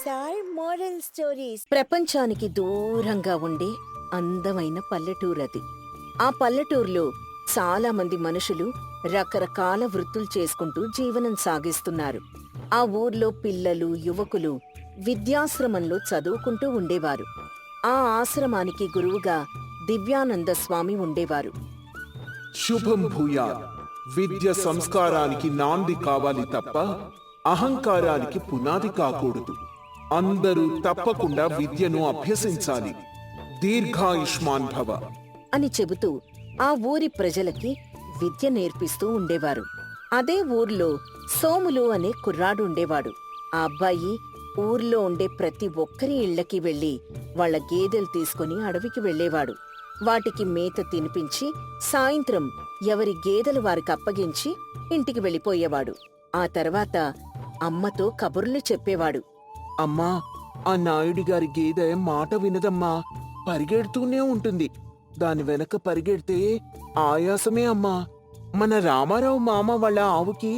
Are moral stories. ప్రపంచానికి దూరంగా ఉండే అందమైన పల్లెటూరది. ఆ పల్లెటూరులో చాలా మంది మనుషులు రకరకాల వృత్తులు చేసుకుంటూ జీవనం సాగిస్తున్నారు. ఆ ఊర్లో పిల్లలు, యువకులు విద్యాశ్రమంలో చదువుకుంటూ ఉండేవారు. ఆ ఆశ్రమానికి గురువుగా దివ్యానంద స్వామి ఉండేవారు. శుభం భూయాత్. విద్య సంస్కారానికి నాంది కావాలి తప్ప అహంకారానికి పునాది కాకూడదు. అందరూ తప్పకుండా విద్యను అభ్యసించాలి. దీర్ఘాయుష్మాన్ భవ అని చెబుతూ ఆ ఊరి ప్రజలకి విద్య నేర్పిస్తూ ఉండేవారు. అదే ఊర్లో సోములు అనే కుర్రాడు ఉండేవాడు. ఆ అబ్బాయి ఊర్లో ఉండే ప్రతి ఒక్కరి ఇళ్లకి వెళ్లి వాళ్ల గేదెలు తీసుకుని అడవికి వెళ్లేవాడు. వాటికి మేత తినిపించి సాయంత్రం ఎవరి గేదెలు వారికి అప్పగించి ఇంటికి వెళ్ళిపోయేవాడు. ఆ తర్వాత అమ్మతో కబుర్లు చెప్పేవాడు. అమ్మా, ఆ నాయుడి గారి గేదె మాట వినదమ్మా, పరిగెడుతూనే ఉంటుంది. దాని వెనక పరిగెడితే ఆయాసమే అమ్మా. మన రామారావు మామ వాళ్ళ ఆవుకి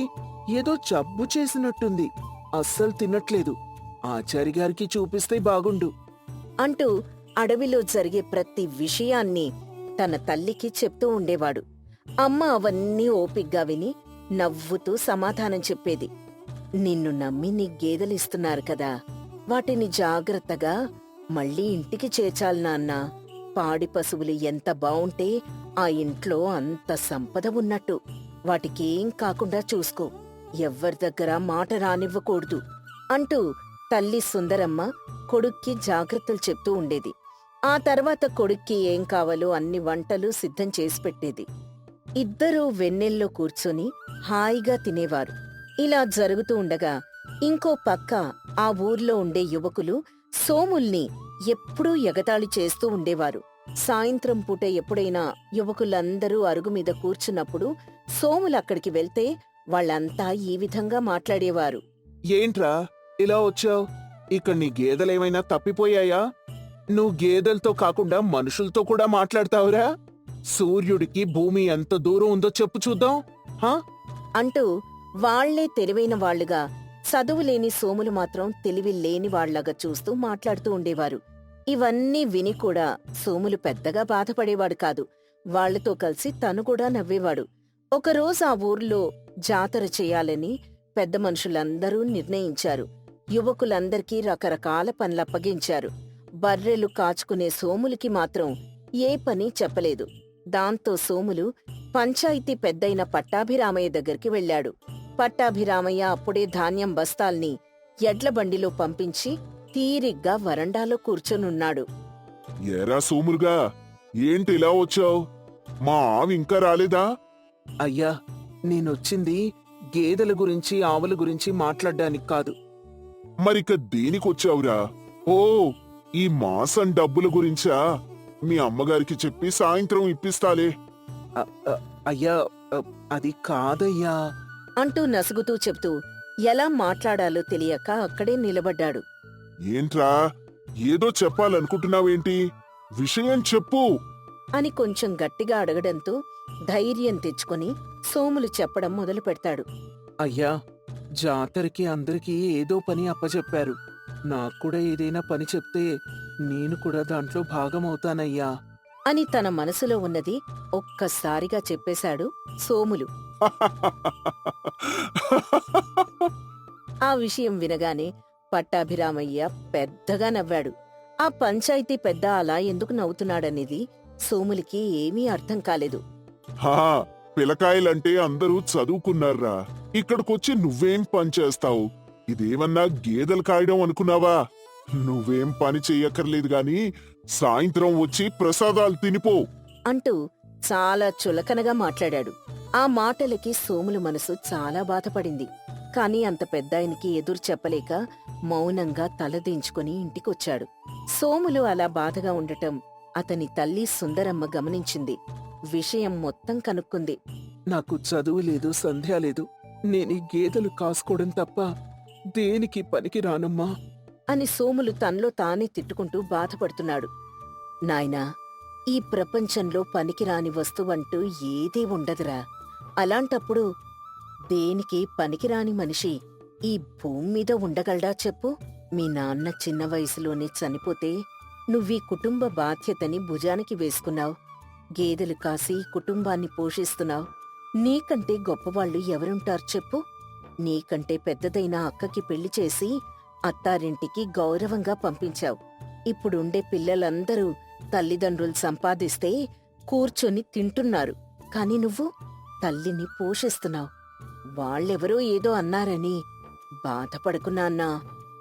ఏదో జబ్బు చేసినట్టుంది, అస్సలు తినట్లేదు. ఆచారి గారికి చూపిస్తే బాగుండు అంటూ అడవిలో జరిగే ప్రతి విషయాన్ని తన తల్లికి చెప్తూ ఉండేవాడు. అమ్మ అవన్నీ ఓపిగ్గా విని నవ్వుతూ సమాధానం చెప్పేది. నిన్ను నమ్మి నీ గేదెలిస్తున్నారు కదా, వాటిని జాగ్రత్తగా మళ్ళీ ఇంటికి చేర్చాలి నాన్నా. పాడి పశువులు ఎంత బావుంటే ఆ ఇంట్లో అంత సంపద ఉన్నట్టు. వాటికేం కాకుండా చూసుకో, ఎవ్వరి దగ్గర మాట రానివ్వకూడదు అంటూ తల్లి సుందరమ్మ కొడుక్కి జాగ్రత్తలు చెప్తూ ఉండేది. ఆ తర్వాత కొడుక్కి ఏం కావాలో అన్ని వంటలు సిద్ధం చేసి పెట్టేది. ఇద్దరూ వెన్నెల్లో కూర్చొని హాయిగా తినేవారు. ఇలా జరుగుతూ ఉండగా ఇంకో పక్క ఆ ఊర్లో ఉండే యువకులు సోముల్ని ఎప్పుడూ ఎగతాళి చేస్తూ ఉండేవారు. సాయంత్రం పూట ఎప్పుడైనా యువకులందరూ అరుగుమీద కూర్చున్నప్పుడు సోములక్కడికి వెళ్తే వాళ్ళంతా ఈ విధంగా మాట్లాడేవారు. ఏంట్రా ఇలా వచ్చావు? ఇక్కడ నీ గేదెలేమైనా తప్పిపోయాయా? నువ్వు గేదెలతో కాకుండా మనుషులతో కూడా మాట్లాడతావురా? సూర్యుడికి భూమి ఎంత దూరం ఉందో చెప్పు చూద్దాం హా అంటూ వాళ్లే తెలివైన వాళ్లుగా, చదువులేని సోములు మాత్రం తెలివి లేని వాళ్లాగా చూస్తూ మాట్లాడుతూ ఉండేవారు. ఇవన్నీ విని కూడా సోములు పెద్దగా బాధపడేవాడు కాదు. వాళ్లతో కలిసి తను కూడా నవ్వేవాడు. ఒకరోజు ఆ ఊర్లో జాతర చేయాలని పెద్ద మనుషులందరూ నిర్ణయించారు. యువకులందరికీ రకరకాల పనులప్పగించారు. బర్రెలు కాచుకునే సోములకి మాత్రం ఏ పని చెప్పలేదు. దాంతో సోములు పంచాయితీ పెద్దయిన పట్టాభిరామయ్య దగ్గరికి వెళ్లాడు. పట్టాభిరామయ్య అప్పుడే ధాన్యం బస్తాల్ని ఎడ్ల బండిలో పంపించి తీరిగ్గా వరండాలో కూర్చొనున్నాడు. ఏరా సోములుగా, ఏంటి ఇలా వచ్చావు? మా ఆవి ఇంకా రాలేదా? అయ్యా, నేనొచ్చింది గేదెల గురించి ఆవుల గురించి మాట్లాడ్డానికి కాదు. మరిక దేనికొచ్చావురా? ఓ, ఈ మాసం డబ్బుల గురించా? మీ అమ్మగారికి చెప్పి సాయంత్రం ఇప్పిస్తాలే. అయ్యా, అది కాదయ్యా అంటూ నసుగుతూ చెప్తూ ఎలా మాట్లాడాలో తెలియక అక్కడే నిలబడ్డాడు. ఏంట్రా, ఏదో చెప్పాలనుకుంటున్నావేంటి? విషయం చెప్పు అని కొంచెం గట్టిగా అడగడంతో ధైర్యం తెచ్చుకొని సోములు చెప్పడం మొదలు పెడతాడు. అయ్యా, జాతరకి అందరికీ ఏదో పని అప్పచెప్పారు. నాక్కూడా ఏదైనా పని చెప్తే నేను కూడా దాంట్లో భాగమవుతానయ్యా అని తన మనసులో ఉన్నది ఒక్కసారిగా చెప్పేశాడు సోములు. ఆ విషయం వినగానే పట్టాభిరామయ్య పెద్దగా నవ్వాడు. ఆ పంచాయతీ పెద్ద అలా ఎందుకు నవ్వుతున్నాడనేది సోములికి ఏమీ అర్థం కాలేదు. హా, పిల్లకాయలంటే అందరూ చదువుకున్నారా, ఇక్కడికొచ్చి నువ్వేం పని చేస్తావు? ఇదేమన్నా గేదెలు కాయడం అనుకున్నావా? నువ్వేం పని చెయ్యక్కర్లేదు గాని సాయంత్రం వచ్చి ప్రసాదాలు తినిపో అంటూ చాలా చులకనగా మాట్లాడాడు. ఆ మాటలకి సోములు మనసు చాలా బాధపడింది. కాని అంత పెద్దాయనికి ఎదురు చెప్పలేక మౌనంగా తలదించుకుని ఇంటికొచ్చాడు. సోములు అలా బాధగా ఉండటం అతని తల్లి సుందరమ్మ గమనించింది. విషయం మొత్తం కనుక్కుంది. నాకు చదువు లేదు, సంధ్య లేదు. నేనీ గేదెలు కాసుకోవడం తప్ప దేనికి పనికి రానమ్మా అని సోములు తనలో తానే తిట్టుకుంటూ బాధపడుతున్నాడు. నాయనా, ఈ ప్రపంచంలో పనికిరాని వస్తువంటూ ఏదీ ఉండదురా. అలాంటప్పుడు దేనికి పనికిరాని మనిషి ఈ భూమ్మీద ఉండగలడా చెప్పు మీ నాన్న చిన్న వయసులోనే చనిపోతే నువ్వీ కుటుంబ బాధ్యతని భుజానికి వేసుకున్నావు. గేదెలు కాసి కుటుంబాన్ని పోషిస్తున్నావు. నీకంటే గొప్పవాళ్లు ఎవరుంటారు చెప్పు? నీకంటే పెద్దదైన అక్కకి పెళ్లి చేసి అత్తారింటికి గౌరవంగా పంపించావు. ఇప్పుడుండే పిల్లలందరూ తల్లిదండ్రులు సంపాదిస్తే కూర్చొని తింటున్నారు. కాని నువ్వు తల్లిని పోషిస్తున్నావు. వాళ్ళెవరో ఏదో అన్నారని బాధపడకు నాన్నా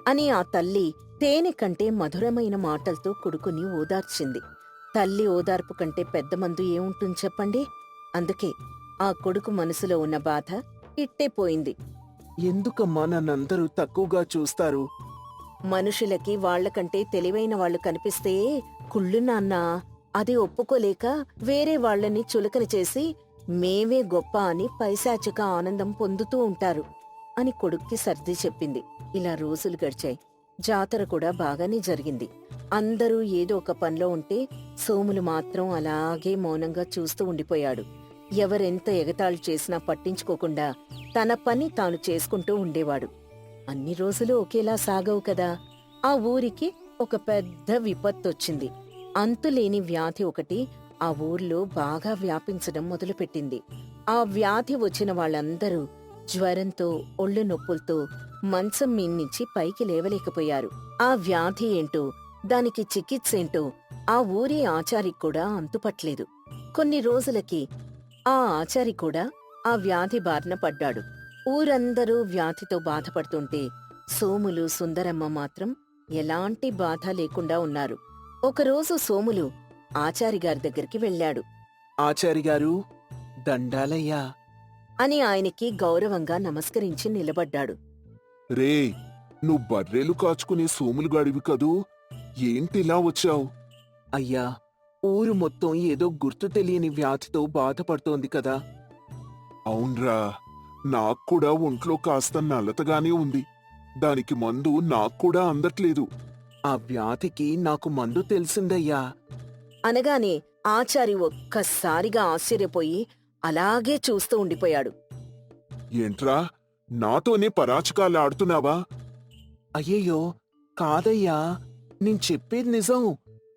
అని ఆ తల్లి తేనె కంటే మధురమైన మాటలతో కొడుకుని ఓదార్చింది. తల్లి ఓదార్పు కంటే పెద్ద మందు ఏముంటుంది చెప్పండి? అందుకే ఆ కొడుకు మనసులో ఉన్న బాధ ఇట్టే పోయింది. ఎందుకమ్మా నన్నందరూ తక్కువగా చూస్తారు? మనుషులకి వాళ్లకంటే తెలివైన వాళ్ళు కనిపిస్తే కుళ్ళు నాన్నా అది ఒప్పుకోలేక వేరే వాళ్ళని చులకన చేసి మేమే గొప్ప అని పైశాచిక ఆనందం పొందుతూ ఉంటారు అని కొడుక్కి సర్ది చెప్పింది. ఇలా రోజులు గడిచాయి. జాతర కూడా బాగానే జరిగింది. అందరూ ఏదో ఒక పనిలో ఉంటే సోములు మాత్రం అలాగే మౌనంగా చూస్తూ ఉండిపోయాడు. ఎవరెంత ఎగతాళి చేసినా పట్టించుకోకుండా తన పని తాను చేసుకుంటూ ఉండేవాడు. అన్ని రోజులు ఒకేలా సాగవు కదా. ఆ ఊరికి ఒక పెద్ద విపత్తొచ్చింది. అంతులేని వ్యాధి ఒకటి ఆ ఊర్లో బాగా వ్యాపించడం మొదలుపెట్టింది. ఆ వ్యాధి వచ్చిన వాళ్ళందరూ జ్వరంతో ఒళ్ళు నొప్పులతో మంచం మీన్నించి పైకి లేవలేకపోయారు. ఆ వ్యాధి ఏంటో దానికి చికిత్సేంటో ఆ ఊరి ఆచారికి కూడా అంతుపట్లేదు. కొన్ని రోజులకి ఆ ఆచారి కూడా ఆ వ్యాధి బారిన పడ్డాడు. ఊరందరూ వ్యాధితో బాధపడుతుంటే సోములు సుందరమ్మ మాత్రం ఎలాంటి బాధ లేకుండా ఉన్నారు. ఒకరోజు సోములు ఆచారిగారి దగ్గరికి వెళ్ళాడు. ఆచారిగారు, దండాలయ్యా అని ఆయనకి గౌరవంగా నమస్కరించి నిలబడ్డాడు. రే, నువ్వు బర్రెలు కాచుకునే సోములు గడివి కదూ, ఏంటిలా వచ్చావు? అయ్యా, ఊరు మొత్తం ఏదో గుర్తు తెలియని వ్యాధితో బాధపడుతోంది కదా. అవునరా, నాక్కూడా ఒంట్లో కాస్త నల్లతగానే ఉంది. దానికి మందు నాక్కూడా అందట్లేదు. ఆ వ్యాధికి నాకు మందు తెలిసిందయ్యా. అనగానే ఆచారి ఒక్కసారిగా ఆశ్చర్యపోయి అలాగే చూస్తూ ఉండిపోయాడు. ఏంట్రా, నాతోనే పరాచకాలు ఆడుతున్నావా? అయ్యయ్యో, కాదయ్యా, నేను చెప్పేది నిజం.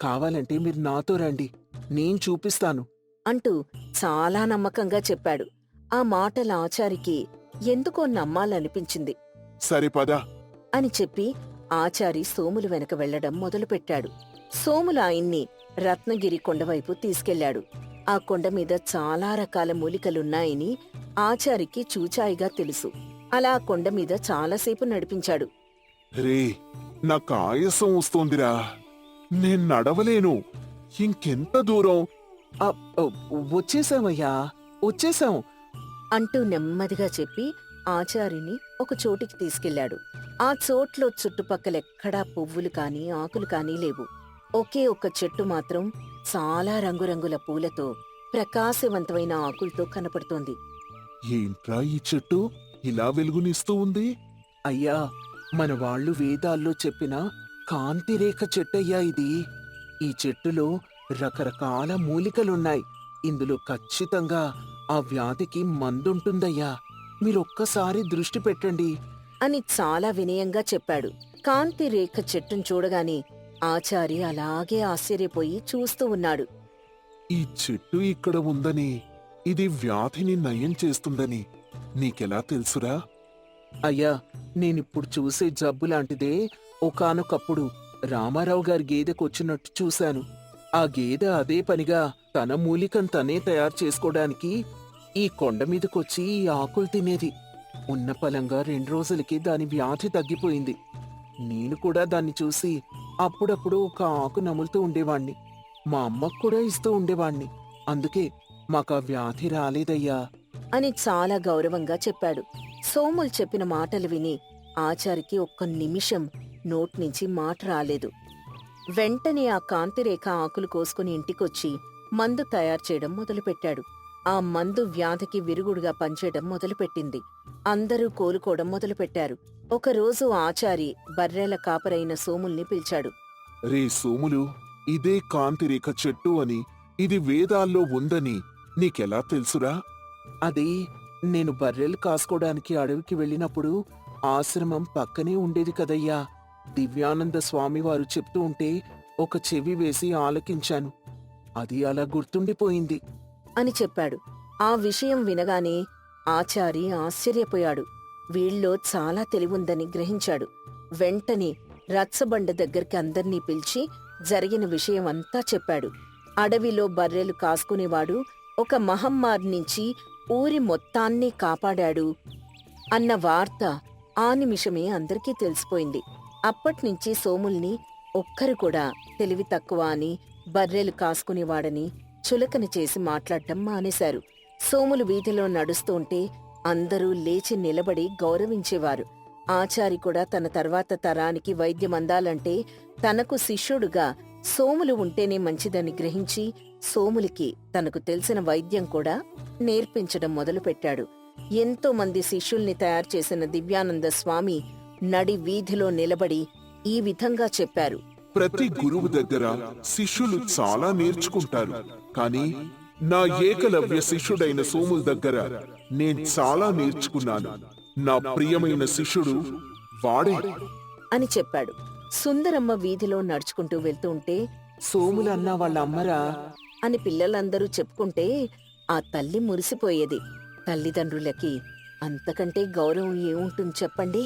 కావాలంటే మీరు నాతో రండి, నేను చూపిస్తాను అంటూ చాలా నమ్మకంగా చెప్పాడు. ఆ మాటల ఆచారికి ఎందుకో నమ్మాలనిపించింది. సరే పద. అని చెప్పి ఆచారి సోములు వెనక వెళ్లడం మొదలుపెట్టాడు. సోములు ఆయన్ని రత్నగిరి కొండవైపు తీసుకెళ్లాడు. ఆ కొండ మీద చాలా రకాల మూలికలున్నాయని ఆచారికి చూచాయిగా తెలుసు. అలా ఆ కొండ మీద చాలాసేపు నడిపించాడు. రే, నాకు ఆయాసం వస్తోందిరా, నేను నడవలేను. ఇంకెంత దూరం? ఆ, ఓ, వచ్చేసామయ్యా, వచ్చేసాం అంటూ నెమ్మదిగా చెప్పి ఆచారిని ఒక చోటికి తీసుకెళ్లాడు. ఆ చోట్లో చుట్టుపక్కలెక్కడా పువ్వులు కాని ఆకులు కాని లేవు. ఒకే ఒక్క చెట్టు మాత్రం చాలా రంగురంగుల పూలతో ప్రకాశవంతమైన ఆకులతో కనపడుతోంది. ఏంట్రా ఈ చెట్టు ఇలా వెలుగునిస్తూ ఉంది? అయ్యా, మన వాళ్ళు వేదాల్లో చెప్పిన కాంతిరేఖ చెట్టయ్యా ఇది. ఈ చెట్టులో రకరకాల మూలికలున్నాయి. ఇందులో ఖచ్చితంగా ఆ వ్యాధికి మందుంటుందయ్యా. మీరొక్కసారి దృష్టి పెట్టండి అని చాలా వినయంగా చెప్పాడు. కాంతి రేఖ చెట్టును చూడగానే ఆచారి అలాగే ఆశ్చర్యపోయి చూస్తూ ఉన్నాడు. ఈ చెట్టు ఇక్కడ ఉందని, ఇది వ్యాధిని నయం చేస్తుందని నీకెలా తెలుసురా? అయ్యా, నేనిప్పుడు చూసే జబ్బు లాంటిదే ఒకానొకప్పుడు రామారావు గారి గేదెకొచ్చినట్టు చూశాను. ఆ గేదె అదే పనిగా తన మూలికం తనే తయారు చేసుకోవడానికి ఈ కొండ మీదకొచ్చి ఈ ఆకులు తినేది. ఉన్న పలంగా 2 రోజులకి దాని వ్యాధి తగ్గిపోయింది. నేను కూడా దాన్ని చూసి అప్పుడప్పుడు ఒక ఆకు నములుతూ ఉండేవాణ్ణి. మా అమ్మకు కూడా ఇస్తూ ఉండేవాణ్ణి. అందుకే మాకా వ్యాధి రాలేదయ్యా అని చాలా గౌరవంగా చెప్పాడు. సోములు చెప్పిన మాటలు విని ఆచారికి ఒక్క నిమిషం నోట్నుంచి మాట రాలేదు. వెంటనే ఆ కాంతిరేఖ ఆకులు కోసుకుని ఇంటికొచ్చి మందు తయారు చేయడం మొదలుపెట్టాడు. ఆ మందు వ్యాధికి విరుగుడుగా పనిచేయడం మొదలుపెట్టింది. అందరూ కోలుకోవడం మొదలుపెట్టారు. ఒకరోజు ఆచారి బర్రెల కాపరైన సోముల్ని పిలిచాడు. రే సోములు, ఇదే కాంతిరేఖ చెట్టు అని, ఇది వేదాల్లో ఉందని నీకెలా తెలుసురా? అది నేను బర్రెలు కాసుకోవడానికి అడవికి వెళ్ళినప్పుడు ఆశ్రమం పక్కనే ఉండేది కదయ్యా. దివ్యానంద స్వామి వారు చెప్తూ ఉంటే ఒక చెవి వేసి ఆలకించాను. అది అలా గుర్తుండిపోయింది. అని చెప్పాడు. ఆ విషయం వినగానే ఆచారి ఆశ్చర్యపోయాడు. వీళ్ళలో చాలా తెలివుందని గ్రహించాడు. వెంటనే రచ్చబండ దగ్గరికి అందర్నీ పిలిచి జరిగిన విషయమంతా చెప్పాడు. అడవిలో బర్రెలు కాసుకునేవాడు ఒక మహమ్మారి నుంచి ఊరి మొత్తాన్ని కాపాడాడు అన్న వార్త ఆ నిమిషమే అందరికీ తెలిసిపోయింది. అప్పట్నుంచి సోముల్ని ఒక్కరు కూడా తెలివి తక్కువ అని, బర్రెలు కాసుకునేవాడని చులకన చేసి మాట్లాడటం మానేశారు. సోములు వీధిలో నడుస్తూ ఉంటే అందరూ లేచి నిలబడి గౌరవించేవారు. ఆచారి కూడా తన తర్వాత తరానికి వైద్యం అందాలంటే తనకు శిష్యుడుగా సోములు ఉంటేనే మంచిదని గ్రహించి సోములకి తనకు తెలిసిన వైద్యం కూడా నేర్పించడం మొదలుపెట్టాడు. ఎంతో మంది శిష్యుల్ని తయారు చేసిన దివ్యానంద స్వామి నడి వీధిలో నిలబడి ఈ విధంగా చెప్పారు. ప్రతి గురువు దగ్గర శిష్యులు చాలా నేర్చుకుంటారు, కానీ నా ఏకలవ్య శిష్యుడైన సోముల దగ్గర నేను చాలా నేర్చుకున్నాను. నా ప్రియమైన శిష్యుడు వాడే అని చెప్పాడు. సుందరమ్మ వీధిలో నడుచుకుంటూ వెళ్తూ ఉంటే సోములన్నా వాళ్ళ అమ్మరా అని పిల్లలందరూ చెప్పుకుంటే ఆ తల్లి మురిసిపోయేది. తల్లిదండ్రులకి అంతకంటే గౌరవం ఏముంటుంది చెప్పండి.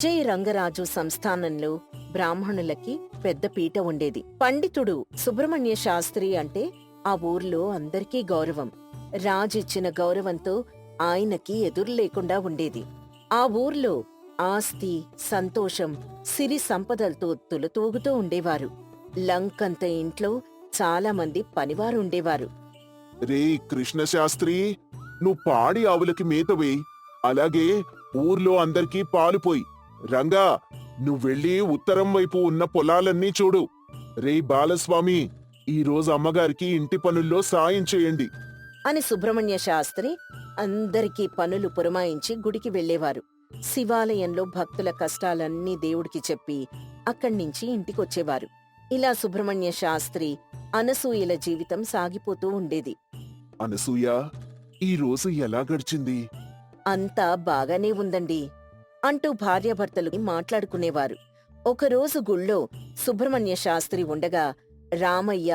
విజయ రంగరాజు సంస్థానంలో బ్రాహ్మణులకి పెద్ద పీట ఉండేది. పండితుడు సుబ్రహ్మణ్య శాస్త్రి అంటే ఆ ఊర్లో అందరికీ గౌరవం. రాజిచ్చిన గౌరవంతో ఆయనకి ఎదురు లేకుండా ఉండేది. ఆ ఊర్లో ఆస్తి, సంతోషం, సిరి సంపదలతో తులతూగుతూ ఉండేవారు. లంకంత ఇంట్లో చాలా మంది పనివారుండేవారు. రే కృష్ణశాస్త్రి, నువ్వు పాడి ఆవులకి మేత వేయి, అలాగే ఊర్లో అందరికీ పాలు పోయి. రంగా, నువ్వెళ్ళి ఉత్తరం వైపు ఉన్న పొలాలన్నీ చూడు. రే బాలస్వామి, ఈరోజు అమ్మగారికి ఇంటి పనుల్లో సాయం చేయండి అని సుబ్రహ్మణ్య శాస్త్రి అందరికీ పనులు పురమాయించి గుడికి వెళ్లేవారు. శివాలయంలో భక్తుల కష్టాలన్నీ దేవుడికి చెప్పి అక్కడ్నించి ఇంటికొచ్చేవారు. ఇలా సుబ్రహ్మణ్య శాస్త్రి అనసూయల జీవితం సాగిపోతూ ఉండేది. అనసూయ, ఈ రోజు ఎలా గడిచింది? అంతా బాగానే ఉందండి అంటూ భార్యాభర్తలు మాట్లాడుకునేవారు. ఒకరోజు గుళ్ళో సుబ్రహ్మణ్య శాస్త్రి ఉండగా రామయ్య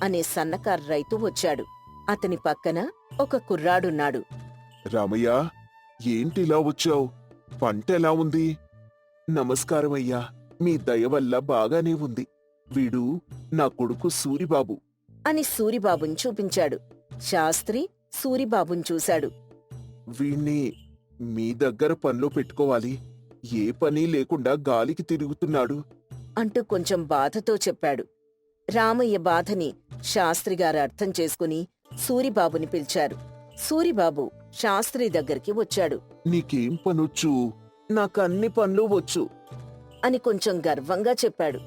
అనే సన్నకారు రైతు వచ్చాడు. అతని పక్కన ఒక కుర్రాడున్నాడు. రామయ్య, ఏంటిలా వచ్చావు? పంట ఎలా ఉంది? నమస్కారమయ్యా, మీ దయ వల్ల బాగానే ఉంది. వీడు నా కొడుకు సూరిబాబు అని సూరిబాబుని చూపించాడు. శాస్త్రి సూరిబాబుని చూశాడు. వీణ్ణి మీ దగ్గర పనిలో పెట్టుకోవాలి. ఏ పని లేకుండా గాలికి తిరుగుతున్నాడు అంటూ కొంచెం బాధతో చెప్పాడు. రామయ్య బాధని శాస్త్రిగారు అర్థం చేసుకుని సూరిబాబుని పిలిచారు. సూరిబాబు శాస్త్రి దగ్గరికి వచ్చాడు. నీకేం పనొచ్చు? నాకన్ని పనులు వచ్చు అని కొంచెం గర్వంగా చెప్పాడు.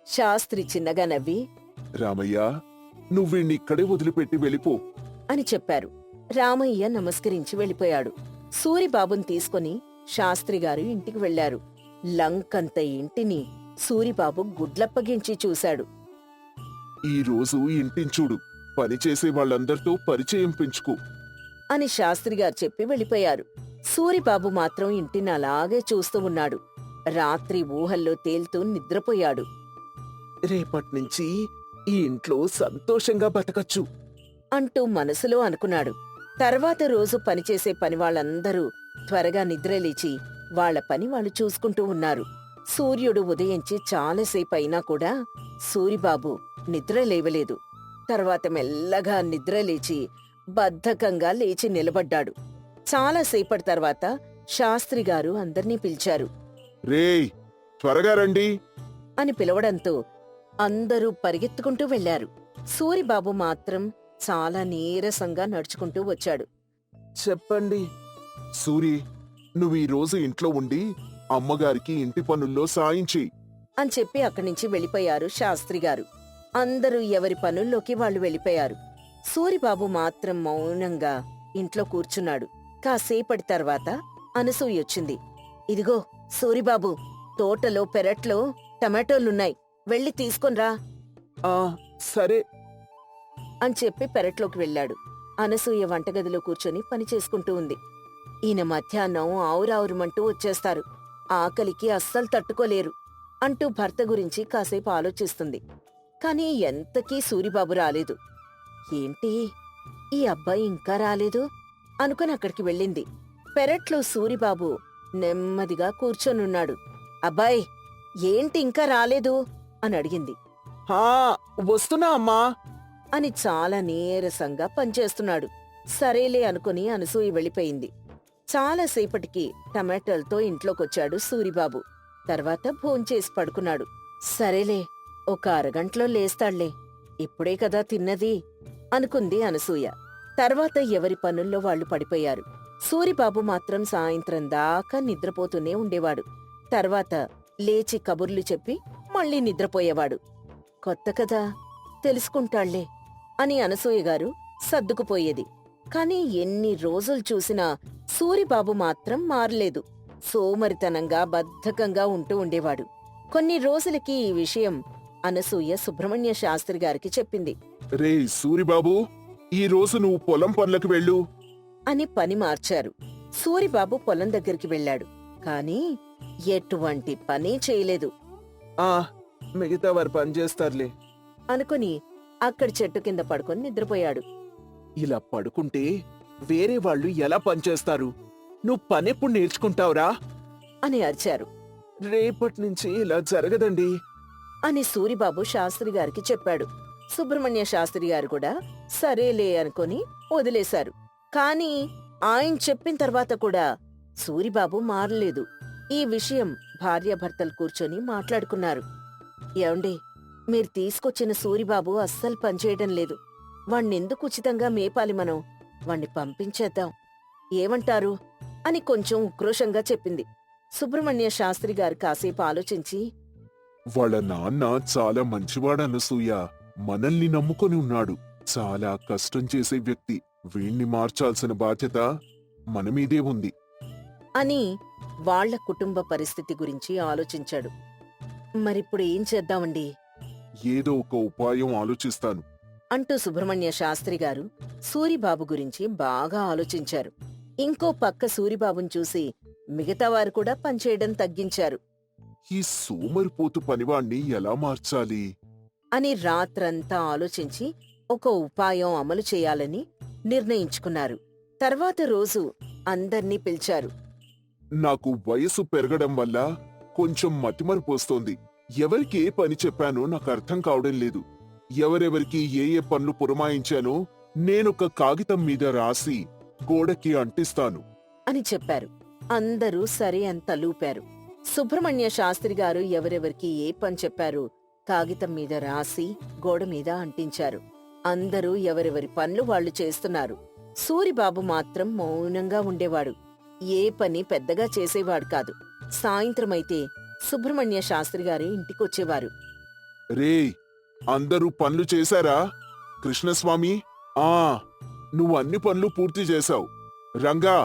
శాస్త్రి చిన్నగా నవ్వి రామయ్య, నువ్విన్నిక్కడే వదిలిపెట్టి వెళ్ళిపో అని చెప్పారు. రామయ్య నమస్కరించి వెళ్ళిపోయాడు. సూరిబాబుని తీసుకుని శాస్త్రిగారు ఇంటికి వెళ్లారు. లంకంత ఇంటిని సూరిబాబు గుడ్లప్పగించి చూశాడు. ఈ రోజు ఇంటించూడు, పనిచేసే వాళ్ళందరితో పరిచయం పెంచుకో అని శాస్త్రిగారు చెప్పి వెళ్ళిపోయారు. సూరిబాబు మాత్రం ఇంటిని అలాగే చూస్తూ ఉన్నాడు. రాత్రి ఊహల్లో తేలుతూ నిద్రపోయాడు. రేపట్నుంచి ఈ ఇంట్లో సంతోషంగా బతకచ్చు అంటూ మనసులో అనుకున్నాడు. తర్వాత రోజు పనిచేసే పనివాళ్లందరూ త్వరగా నిద్రలేచి వాళ్ల పని వాళ్ళు చూసుకుంటూ ఉన్నారు. సూర్యుడు ఉదయించి చాలాసేపయినా కూడా సూరిబాబు నిద్ర లేవలేదు. తర్వాత మెల్లగా నిద్రలేచి బద్ధకంగా లేచి నిలబడ్డాడు. చాలాసేపటి తర్వాత శాస్త్రిగారు అందర్నీ పిలిచారు. రేయ్, త్వరగా రండి అని పిలవడంతో అందరూ పరిగెత్తుకుంటూ వెళ్లారు. సూరిబాబు మాత్రం చాలా నీరసంగా నడుచుకుంటూ వచ్చాడు. చెప్పండి. సూరి, నువ్వు ఈ రోజు ఇంట్లో ఉండి అమ్మగారికి ఇంటి పనుల్లో సాయం చెయ్యి అని చెప్పి అక్కడ్నించి వెళ్ళిపోయారు శాస్త్రిగారు. అందరూ ఎవరి పనుల్లోకి వాళ్ళు వెళ్ళిపోయారు. సూరిబాబు మాత్రం మౌనంగా ఇంట్లో కూర్చున్నాడు. కాసేపటి తర్వాత అనసూయొచ్చింది. ఇదిగో సూరిబాబు, తోటలో పెరట్లో టమాటోలున్నాయి, వెళ్ళి తీసుకొన్రా ఆ సరే అని చెప్పి పెరట్లోకి వెళ్ళాడు. అనసూయ వంటగదిలో కూర్చొని పని చేసుకుంటూ ఉంది. ఈయన మధ్యాహ్నం ఆవురావురమంటూ వచ్చేస్తారు. ఆకలికి అస్సలు తట్టుకోలేరు అంటూ భర్త గురించి కాసేపు ఆలోచిస్తుంది. కాని ఎంతకీ సూరిబాబు రాలేదు. ఏంటి, ఈ అబ్బాయి ఇంకా రాలేదు అనుకుని అక్కడికి వెళ్ళింది. పెరట్లో సూరిబాబు నెమ్మదిగా కూర్చొనున్నాడు. అబ్బాయ్, ఏంటి ఇంకా రాలేదు అని అడిగింది. హా, వస్తున్నా అమ్మా. అని చాలా నీరసంగా పనిచేస్తున్నాడు. సరేలే అనుకుని అనసూయ వెళ్ళిపోయింది. చాలాసేపటికి టమాటాలతో ఇంట్లోకొచ్చాడు సూరిబాబు. తర్వాత భోంచేసి పడుకున్నాడు. సరేలే, ఒక అరగంటలో లేస్తాళ్లే, ఇప్పుడే కదా తిన్నది అనుకుంది అనసూయ. తర్వాత ఎవరి పనుల్లో వాళ్లు పడిపోయారు. సూరిబాబు మాత్రం సాయంత్రం దాకా నిద్రపోతూనే ఉండేవాడు. తర్వాత లేచి కబుర్లు చెప్పి మళ్ళీ నిద్రపోయేవాడు. కొత్త కదా, తెలుసుకుంటాళ్లే అని అనసూయగారు సర్దుకుపోయేది. కాని ఎన్ని రోజులు చూసినా సూరిబాబు మాత్రం మారలేదు. సోమరితనంగా బద్ధకంగా ఉంటూ ఉండేవాడు. కొన్ని రోజులకి ఈ విషయం అనసూయ సుబ్రహ్మణ్య శాస్త్రి గారికి చెప్పింది. రే సూరిబాబు, ఈ రోజు నువ్వు పొలం పనులకు వెళ్ళు అని పని మార్చారు. సూరిబాబు పొలం దగ్గరికి వెళ్ళాడు. కాని ఎటువంటి పని చేయలేదు. ఆ, మిగతా వారు పని చేస్తారులే. అనుకుని అక్కడి చెట్టు కింద పడుకొని నిద్రపోయాడు. ఇలా పడుకుంటే వేరే వాళ్ళు ఎలా పనిచేస్తారు? నువ్వు పనెప్పుడు నేర్చుకుంటావురా అని అరిచారు. రేపటి నుంచి ఇలా జరగదండి అని సూరిబాబు శాస్త్రి గారికి చెప్పాడు. సుబ్రహ్మణ్య శాస్త్రి గారు కూడా సరేలే అనుకుని వదిలేశారు. కాని ఆయన చెప్పిన తర్వాత కూడా సూరిబాబు మారలేదు. ఈ విషయం భార్యాభర్తలు కూర్చొని మాట్లాడుకున్నారు. ఏమండి, మీరు తీసుకొచ్చిన సూరిబాబు అస్సలు పనిచేయడం లేదు. వాణ్ణెందుకు ఉచితంగా మేపాలి, మనం వాణ్ణి పంపించేద్దాం, ఏమంటారు అని కొంచెం ఉక్రోషంగా చెప్పింది. సుబ్రహ్మణ్య శాస్త్రి గారు కాసేపు ఆలోచించి, వాళ్ళ నాన్న చాలా మంచివాడనసూయ, మనల్ని నమ్ముకొని ఉన్నాడు. చాలా కష్టం చేసే వ్యక్తి. వీణ్ణి మార్చాల్సిన బాధ్యత మనమీదే ఉంది అని వాళ్ల కుటుంబ పరిస్థితి గురించి ఆలోచించాడు. మరిప్పుడు ఏం చేద్దామండి ఏదో ఒక ఉపాయం ఆలోచిస్తాను అంటూ సుబ్రహ్మణ్య శాస్త్రి గారు సూరిబాబు గురించి బాగా ఆలోచించారు. ఇంకో పక్క సూరిబాబుని చూసి మిగతావారు కూడా పనిచేయడం తగ్గించారు. ఈ సోమరిపోతు పనివాణ్ణి ఎలా మార్చాలి అని రాత్రంతా ఆలోచించి ఒక ఉపాయం అమలు చేయాలని నిర్ణయించుకున్నారు. తర్వాత రోజు అందర్నీ పిలిచారు. నాకు వయసు పెరగడం వల్ల కొంచెం మతిమరుపోస్తోంది. ఎవరికి ఏ పని చెప్పానో నాకు అర్థం కావడం లేదు. ఎవరెవరికి ఏ ఏ పనులు పురమాయించానో నేనొక కాగితం మీద రాసి గోడకి అంటిస్తాను అని చెప్పారు. అందరూ సరే అని తలూపారు. సుబ్రహ్మణ్య శాస్త్రి గారు ఎవరెవరికి ఏ పని చెప్పారో కాగితం మీద రాసి గోడ మీద అంటించారు. అందరూ ఎవరెవరి పనులు వాళ్లు చేస్తున్నారు. సూరిబాబు మాత్రం మౌనంగా ఉండేవాడు. ఏ పని పెద్దగా చేసేవాడు కాదు. సాయంత్రమైతే సుబ్రహ్మణ్య శాస్త్రి గారి ఇంటికొచ్చేవారు. రే, అందరూ పనులు చేశారా? కృష్ణస్వామి, నువ్వు అన్ని పనులు పూర్తి చేశావు. రంగా,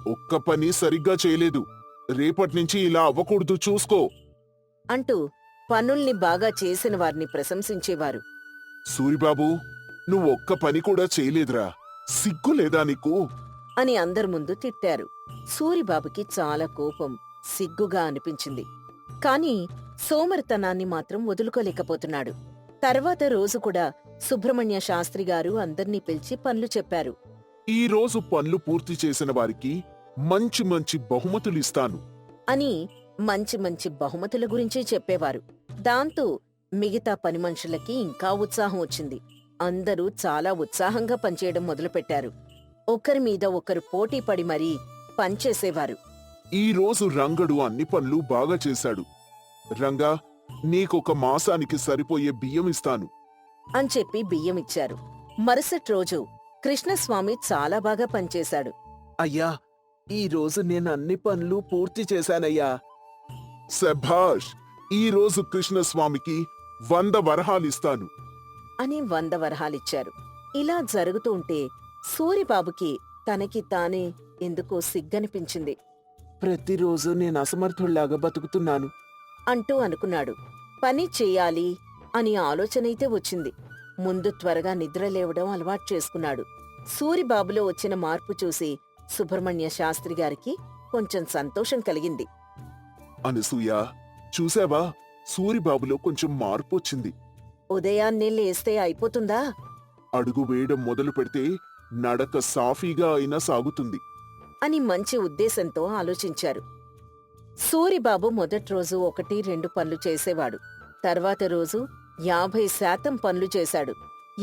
ఒక్క పని సరిగ్గా చేయలేదు. రేపట్నుంచి ఇలా అవ్వకూడదు, చూసుకో అంటూ పనుల్ని బాగా చేసిన వారిని ప్రశంసించేవారు. సూరిబాబు, నువ్వు ఒక్క పని కూడా చేయలేదురా, సిగ్గు లేదా నీకు అని అందరి ముందు తిట్టారు. సూరిబాబుకి చాలా కోపం, సిగ్గుగా అనిపించింది. కాని సోమరితనాన్ని మాత్రం వదులుకోలేకపోతున్నాడు. తర్వాత రోజు కూడా సుబ్రహ్మణ్య శాస్త్రి గారు అందర్నీ పిలిచి పనులు చెప్పారు. ఈ రోజు పనులు పూర్తి చేసిన వారికి మంచి మంచి బహుమతులిస్తాను అని మంచి మంచి బహుమతుల గురించి చెప్పేవారు. దాంతో మిగతా పని మనుషులకి ఇంకా ఉత్సాహం వచ్చింది. అందరూ చాలా ఉత్సాహంగా పనిచేయడం మొదలుపెట్టారు. ఒకరి మీద ఒకరు పోటీపడి మరీ పనిచేసేవారు. ఈ రోజు రంగడు అన్ని పనులు బాగా చేశాడు. రంగా, నీకొక మాసానికి సరిపోయే బియ్యం ఇస్తాను అని చెప్పి బియ్యమిచ్చారు. మరుసటి రోజు కృష్ణస్వామి చాలా బాగా పనిచేశాడు. అయ్యా, ఈ రోజు నేను అన్ని పనులు పూర్తి చేశానయ్యా. శభాష్, ఈ రోజు కృష్ణస్వామికి 100 వరహాలిస్తాను అని 100 వరహాలిచ్చారు. ఇలా జరుగుతూ ఉంటే సూరిబాబుకి తనకి తానే ఎందుకో సిగ్గనిపించింది. ప్రతిరోజు నేను అసమర్థుల్లాగా బతుకుతున్నాను అంటూ అనుకున్నాడు. పని చెయ్యాలి అని ఆలోచనైతే వచ్చింది. ముందు త్వరగా నిద్రలేవడం అలవాటు చేసుకున్నాడు. సూరిబాబులో వచ్చిన మార్పు చూసి సుబ్రహ్మణ్య శాస్త్రి గారికి కొంచెం సంతోషం కలిగింది. అనసూయ, చూసావా, సూరిబాబులో కొంచెం మార్పు వచ్చింది. ఉదయాన్నే లేస్తే అయిపోతుందా? అడుగు వేయడం మొదలు పెడితే నడక సాఫీగా అయినా సాగుతుంది. అని మంచి ఉద్దేశంతో ఆలోచించారు. సూరిబాబు మొదటి రోజు 1-2 పనులు చేసేవాడు. తర్వాత రోజు 50% పనులు చేశాడు.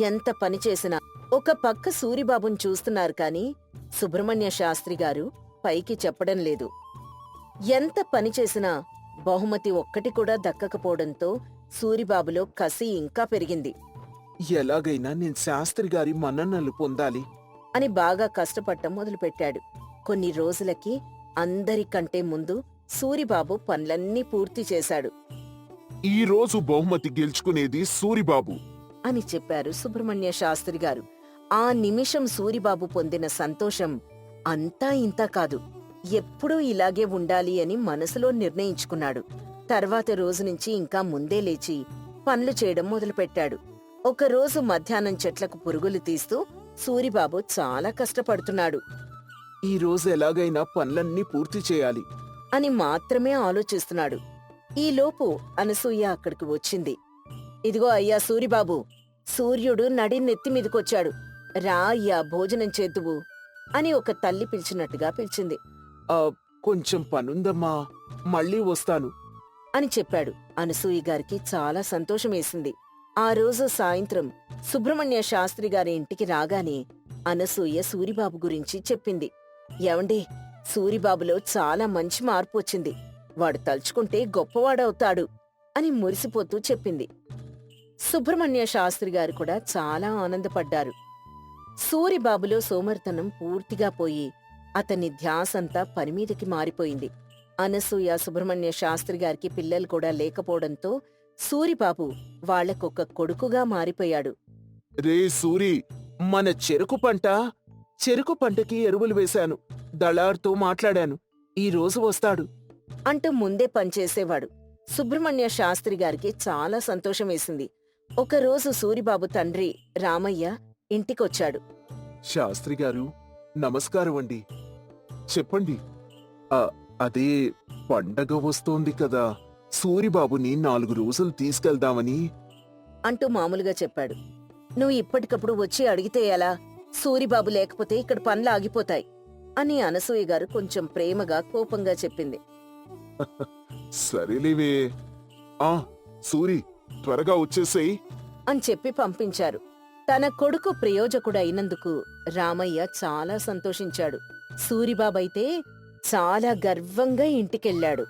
ఎంత పని చేసినా ఒక పక్క సూరిబాబుని చూస్తున్నారు కాని సుబ్రహ్మణ్య శాస్త్రి గారు పైకి చెప్పడం లేదు. ఎంత పని చేసినా బహుమతి ఒక్కటి కూడా దక్కకపోవడంతో సూరిబాబులో కసి ఇంకా పెరిగింది. ఎలాగైనా నేను శాస్త్రి గారి మన్ననలు పొందాలి. అని బాగా కష్టపడటం మొదలుపెట్టాడు. కొన్ని రోజులకి అందరికంటే ముందు సూరిబాబు పనులన్నీ పూర్తి చేశాడు ఈ రోజు బహుమతి గెలుచుకునేది సూరిబాబు అని చెప్పారు సుబ్రహ్మణ్య శాస్త్రి గారు. ఆ నిమిషం సూరిబాబు పొందిన సంతోషం అంతా ఇంతా కాదు, ఎప్పుడూ ఇలాగే ఉండాలి అని మనసులో నిర్ణయించుకున్నాడు. తర్వాత రోజు నుంచి ఇంకా ముందే లేచి పనులు చేయడం మొదలుపెట్టాడు. ఒకరోజు మధ్యాహ్నం చెట్లకు పురుగులు తీస్తూ సూరిబాబు చాలా కష్టపడుతున్నాడు ఈ రోజు ఎలాగైనా పనులన్నీ పూర్తి చేయాలి అని మాత్రమే ఆలోచిస్తున్నాడు. ఈలోపు అనసూయ అక్కడికి వచ్చింది. ఇదిగో అయ్యా సూరిబాబు, సూర్యుడు నడి నెత్తి మీదకొచ్చాడు, రా అయ్యా భోజనం చేద్దువు అని ఒక తల్లి పిలిచినట్టుగా పిలిచింది. కొంచెం పనుందమ్మా, మళ్ళీ వస్తాను అని చెప్పాడు. అనసూయ గారికి చాలా సంతోషమేసింది. ఆ రోజు సాయంత్రం సుబ్రహ్మణ్య శాస్త్రి గారి ఇంటికి రాగానే అనసూయ సూరిబాబు గురించి చెప్పింది. ఏవండి, సూరిబాబులో చాలా మంచి మార్పు వచ్చింది, వాడు తలుచుకుంటే గొప్పవాడవుతాడు అని మురిసిపోతూ చెప్పింది. సుబ్రహ్మణ్య శాస్త్రి గారు కూడా చాలా ఆనందపడ్డారు. సూరిబాబులో సోమర్తనం పూర్తిగా పోయి అతని ధ్యాసంతా పనిమీదకి మారిపోయింది. అనసూయ సుబ్రహ్మణ్య శాస్త్రి గారికి పిల్లలు కూడా లేకపోవడంతో సూరిబాబు వాళ్లకొక కొడుకుగా మారిపోయాడు. రే సూరి, మన చెరుకు పంటకి ఎరువులు వేశాను, దళార్తో మాట్లాడాను, ఈ రోజు వస్తాడు అంటూ ముందే పనిచేసేవాడు. సుబ్రహ్మణ్య శాస్త్రి గారికి చాలా సంతోషమేసింది. ఒకరోజు సూరిబాబు తండ్రి రామయ్య ఇంటికొచ్చాడు. శాస్త్రి గారు, నమస్కారం అండి. చెప్పండి. అదే పండగ వస్తోంది కదా, సూరిబాబుని 4 రోజులు తీసుకెళ్దామని అంటూ మామూలుగా చెప్పాడు. నువ్వు ఇప్పటికప్పుడు వచ్చి అడిగితే ఎలా? సూరిబాబు లేకపోతే ఇక్కడ పనులు ఆగిపోతాయి అని అనసూయ గారు కొంచెం ప్రేమగా కోపంగా చెప్పింది. సరేలేవే. సూరి, త్వరగా వచ్చేసేయ్ అని చెప్పి పంపించారు. తన కొడుకు ప్రయోజకుడైనందుకు రామయ్య చాలా సంతోషించాడు. సూరిబాబైతే చాలా గర్వంగా ఇంటికెళ్ళాడు.